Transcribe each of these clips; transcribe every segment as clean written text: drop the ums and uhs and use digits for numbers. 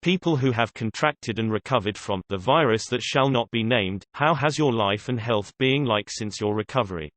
People who have contracted and recovered from the virus that shall not be named. How has your life and health been like since your recovery?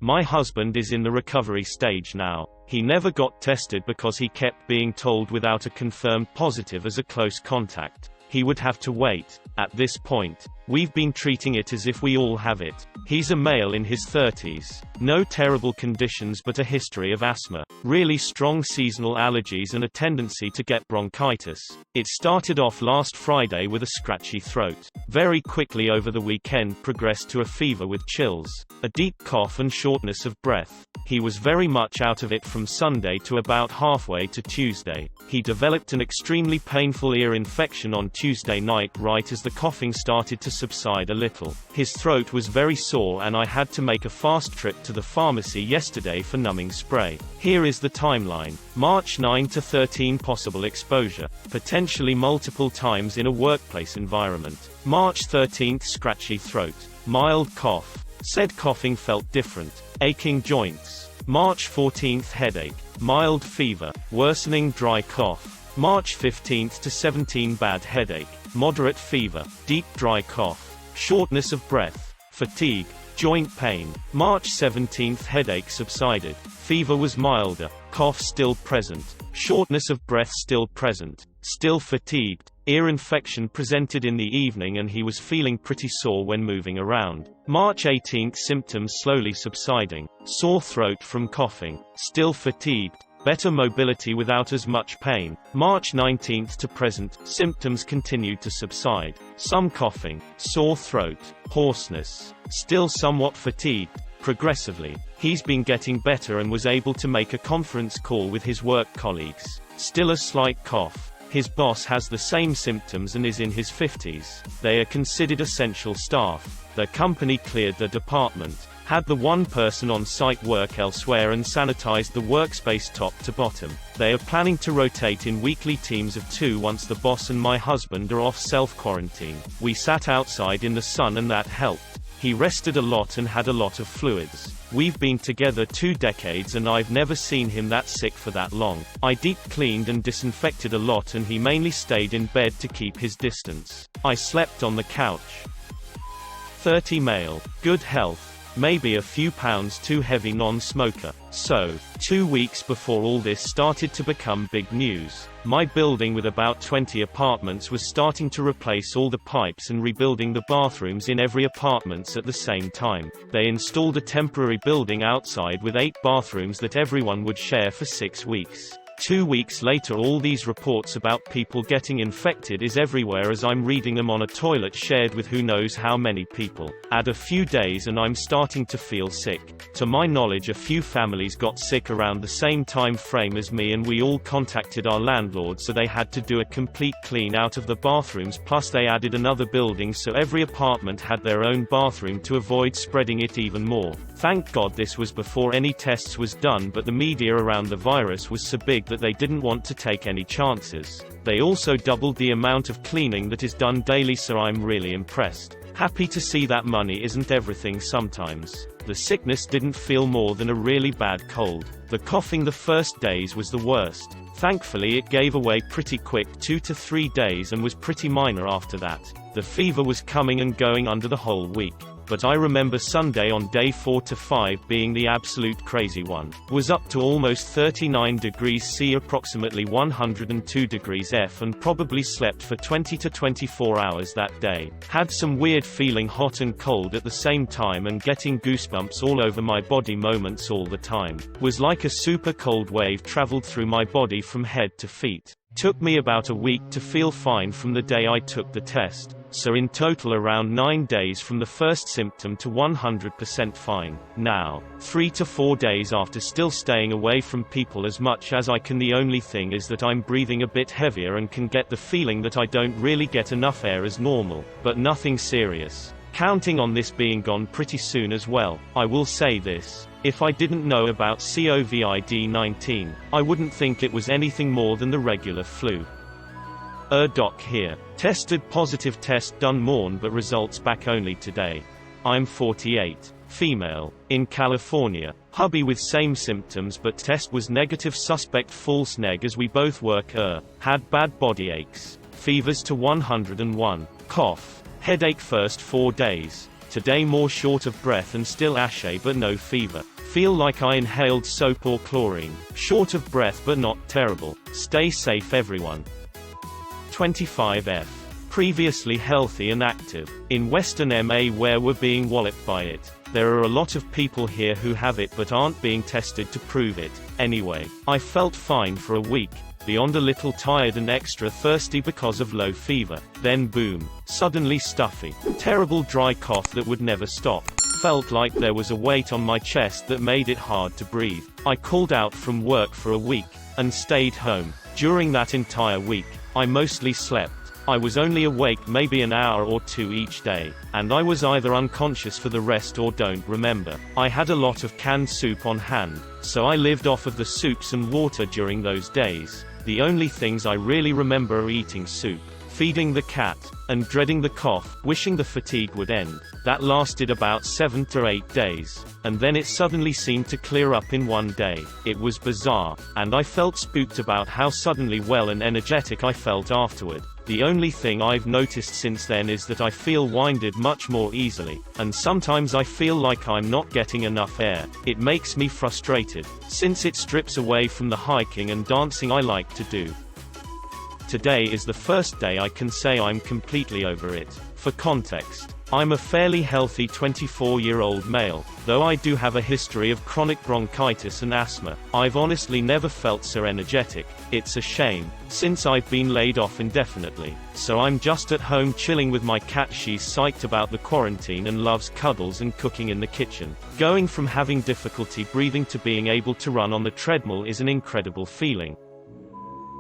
My husband is in the recovery stage now. He never got tested because he kept being told without a confirmed positive as a close contact, he would have to wait. At this point, we've been treating it as if we all have it. He's a male in his 30s. No terrible conditions but a history of asthma, really strong seasonal allergies and a tendency to get bronchitis. It started off last Friday with a scratchy throat. Very quickly over the weekend progressed to a fever with chills, a deep cough and shortness of breath. He was very much out of it from Sunday to about halfway to Tuesday. He developed an extremely painful ear infection on Tuesday night right as the coughing started to subside a little. His throat was very sore and I had to make a fast trip to the pharmacy yesterday for numbing spray. Here is the timeline. March 9 to 13 possible exposure, potentially multiple times in a workplace environment. March 13 scratchy throat, mild cough. Said coughing felt different. Aching joints. March 14 headache, mild fever, worsening dry cough. March 15 to 17 bad headache, moderate fever, deep dry cough, shortness of breath, fatigue, joint pain. March 17 headache subsided, fever was milder, cough still present, shortness of breath still present, still fatigued. Ear infection presented in the evening and he was feeling pretty sore when moving around. March 18 symptoms slowly subsiding, sore throat from coughing, still fatigued, better mobility without as much pain. March 19 to present, symptoms continued to subside, some coughing, sore throat, hoarseness, still somewhat fatigued. Progressively, he's been getting better and was able to make a conference call with his work colleagues. Still a slight cough. His boss has the same symptoms and is in his 50s. They are considered essential staff. Their company cleared their department, had the one person on site work elsewhere and sanitized the workspace top to bottom. They are planning to rotate in weekly teams of 2 once the boss and my husband are off self-quarantine. We sat outside in the sun and that helped. He rested a lot and had a lot of fluids. We've been together 2 decades and I've never seen him that sick for that long. I deep cleaned and disinfected a lot and he mainly stayed in bed to keep his distance. I slept on the couch. 30 male. Good health. Maybe a few pounds too heavy non-smoker. So, 2 weeks before all this started to become big news, my building with about 20 apartments was starting to replace all the pipes and rebuilding the bathrooms in every apartments at the same time. They installed a temporary building outside with 8 bathrooms that everyone would share for 6 weeks. 2 weeks later all these reports about people getting infected is everywhere as I'm reading them on a toilet shared with who knows how many people. Add a few days and I'm starting to feel sick. To my knowledge a few families got sick around the same time frame as me and we all contacted our landlord so they had to do a complete clean out of the bathrooms plus they added another building so every apartment had their own bathroom to avoid spreading it even more. Thank God this was before any tests was done but the media around the virus was so big that they didn't want to take any chances. They also doubled the amount of cleaning that is done daily so I'm really impressed. Happy to see that money isn't everything sometimes. The sickness didn't feel more than a really bad cold. The coughing the first days was the worst. Thankfully it gave away pretty quick 2 to 3 days and was pretty minor after that. The fever was coming and going under the whole week. But I remember Sunday on day 4 to 5 being the absolute crazy one. Was up to almost 39 degrees C, approximately 102 degrees F, and probably slept for 20 to 24 hours that day. Had some weird feeling hot and cold at the same time and getting goosebumps all over my body moments all the time. Was like a super cold wave traveled through my body from head to feet. Took me about a week to feel fine from the day I took the test, so in total around 9 days from the first symptom to 100% fine. Now, 3 to 4 days after still staying away from people as much as I can. The only thing is that I'm breathing a bit heavier and can get the feeling that I don't really get enough air as normal, but nothing serious. Counting on this being gone pretty soon as well. I will say this. If I didn't know about COVID-19, I wouldn't think it was anything more than the regular flu. Doc here. Tested positive, test done morn but results back only today. I'm 48. female, in California. Hubby with same symptoms but test was negative, suspect false neg as we both work. Had bad body aches. Fevers to 101. Cough. Headache first 4 days. Today more short of breath and still ashy but no fever. Feel like I inhaled soap or chlorine. Short of breath but not terrible. Stay safe everyone. 25F. Previously healthy and active. In Western MA where we're being walloped by it. There are a lot of people here who have it but aren't being tested to prove it. Anyway, I felt fine for a week. Beyond a little tired and extra thirsty because of low fever. Then boom. Suddenly stuffy. Terrible dry cough that would never stop. Felt like there was a weight on my chest that made it hard to breathe. I called out from work for a week, and stayed home. During that entire week, I mostly slept. I was only awake maybe an hour or two each day, and I was either unconscious for the rest or don't remember. I had a lot of canned soup on hand, so I lived off of the soups and water during those days. The only things I really remember are eating soup, feeding the cat, and dreading the cough, wishing the fatigue would end. That lasted about 7 to 8 days, and then it suddenly seemed to clear up in one day. It was bizarre, and I felt spooked about how suddenly well and energetic I felt afterward. The only thing I've noticed since then is that I feel winded much more easily, and sometimes I feel like I'm not getting enough air. It makes me frustrated, since it strips away from the hiking and dancing I like to do. Today is the first day I can say I'm completely over it. For context, I'm a fairly healthy 24-year-old male, though I do have a history of chronic bronchitis and asthma. I've honestly never felt so energetic. It's a shame, since I've been laid off indefinitely. So I'm just at home chilling with my cat. She's psyched about the quarantine and loves cuddles and cooking in the kitchen. Going from having difficulty breathing to being able to run on the treadmill is an incredible feeling.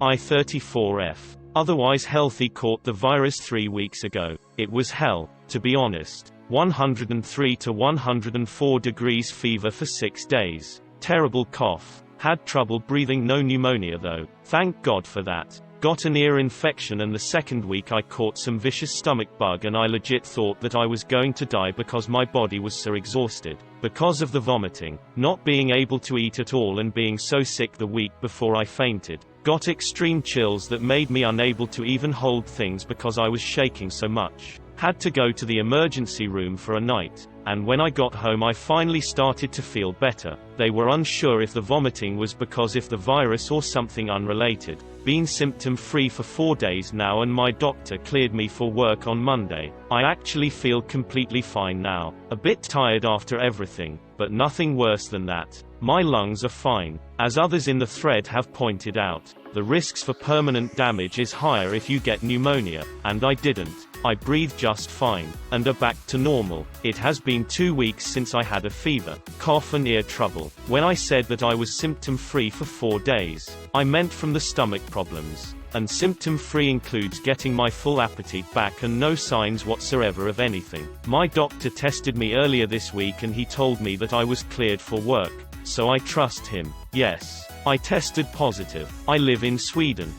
I-34F. Otherwise healthy, caught the virus 3 weeks ago. It was hell, to be honest. 103 to 104 degrees fever for 6 days. Terrible cough. Had trouble breathing, no pneumonia though. Thank God for that. Got an ear infection, and the second week I caught some vicious stomach bug and I legit thought that I was going to die because my body was so exhausted. Because of the vomiting, not being able to eat at all and being so sick the week before I fainted. Got extreme chills that made me unable to even hold things because I was shaking so much. Had to go to the emergency room for a night, and when I got home I finally started to feel better. They were unsure if the vomiting was because of the virus or something unrelated. Been symptom-free for 4 days now and my doctor cleared me for work on Monday. I actually feel completely fine now. A bit tired after everything, but nothing worse than that. My lungs are fine. As others in the thread have pointed out, the risks for permanent damage is higher if you get pneumonia, and I didn't. I breathe just fine, and are back to normal. It has been 2 weeks since I had a fever, cough and ear trouble. When I said that I was symptom-free for 4 days, I meant from the stomach problems. And symptom-free includes getting my full appetite back and no signs whatsoever of anything. My doctor tested me earlier this week and he told me that I was cleared for work, so I trust him. Yes, I tested positive. I live in Sweden.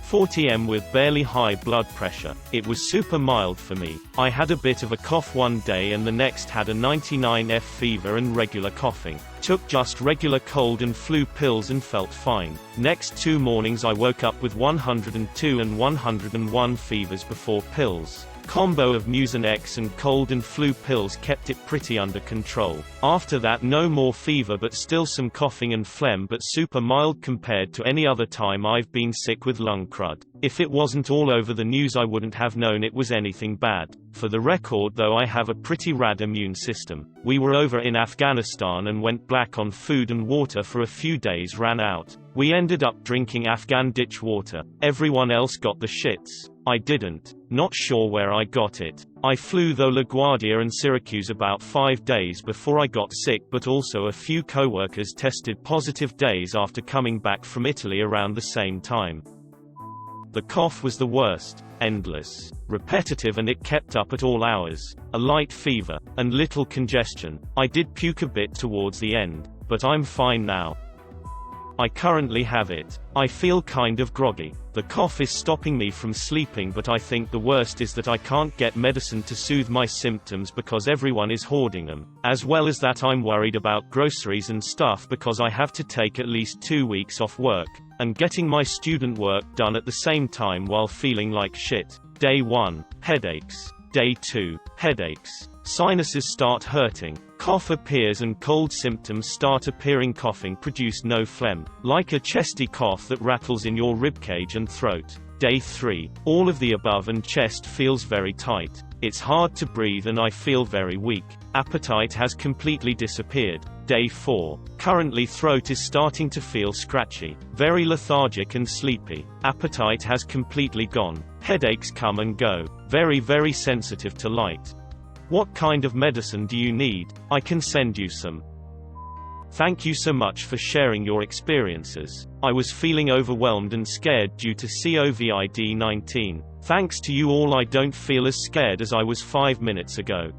40M with barely high blood pressure. It was super mild for me. I had a bit of a cough one day and the next had a 99F fever and regular coughing. Took just regular cold and flu pills and felt fine. Next 2 mornings I woke up with 102 and 101 fevers before pills. Combo of Mucinex and cold and flu pills kept it pretty under control. After that no more fever but still some coughing and phlegm, but super mild compared to any other time I've been sick with lung crud. If it wasn't all over the news I wouldn't have known it was anything bad. For the record though, I have a pretty rad immune system. We were over in Afghanistan and went black on food and water for a few days, ran out. We ended up drinking Afghan ditch water. Everyone else got the shits. I didn't. Not sure where I got it. I flew though LaGuardia and Syracuse about 5 days before I got sick, but also a few co-workers tested positive days after coming back from Italy around the same time. The cough was the worst. Endless. Repetitive, and it kept up at all hours. A light fever, and little congestion. I did puke a bit towards the end, but I'm fine now. I currently have it. I feel kind of groggy. The cough is stopping me from sleeping, but I think the worst is that I can't get medicine to soothe my symptoms because everyone is hoarding them. As well as that, I'm worried about groceries and stuff because I have to take at least 2 weeks off work, and getting my student work done at the same time while feeling like shit. Day 1. Headaches. Day 2. Headaches. Sinuses start hurting. Cough appears and cold symptoms start appearing. Coughing produce no phlegm, like a chesty cough that rattles in your ribcage and throat. Day 3. All of the above, and chest feels very tight. It's hard to breathe and I feel very weak. Appetite has completely disappeared. Day 4. Currently throat is starting to feel scratchy, very lethargic and sleepy. Appetite has completely gone. Headaches come and go. Very sensitive to light. What kind of medicine do you need? I can send you some. Thank you so much for sharing your experiences. I was feeling overwhelmed and scared due to COVID-19. Thanks to you all, I don't feel as scared as I was 5 minutes ago.